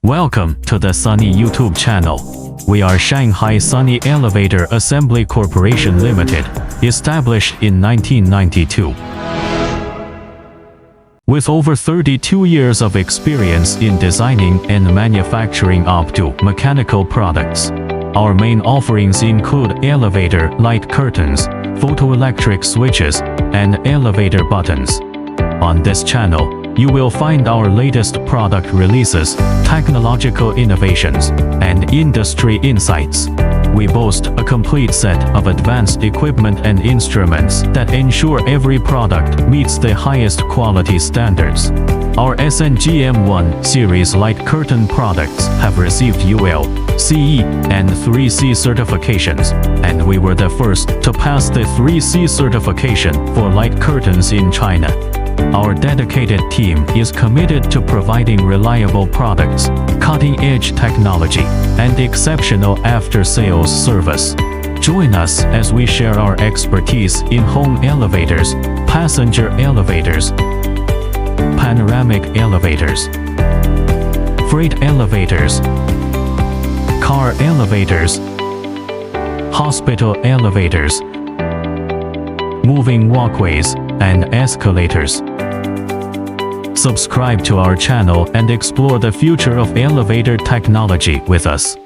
Welcome to the Sunny YouTube channel. We are Shanghai Sunny Elevator Assembly Corporation Limited, established in 1992. With over 32 years of experience in designing and manufacturing opto-mechanical products, our main offerings include elevator light curtains, photoelectric switches, and elevator buttons. On this channel, you will find our latest product releases, technological innovations, and industry insights. We boast a complete set of advanced equipment and instruments that ensure every product meets the highest quality standards. Our SNGM1 series light curtain products have received UL, CE, and 3C certifications, and we were the first to pass the 3C certification for light curtains in China. Our dedicated team is committed to providing reliable products, cutting-edge technology, and exceptional after-sales service. Join us as we share our expertise in home elevators, passenger elevators, panoramic elevators, freight elevators, car elevators, hospital elevators, moving walkways, and escalators. Subscribe to our channel and explore the future of elevator technology with us.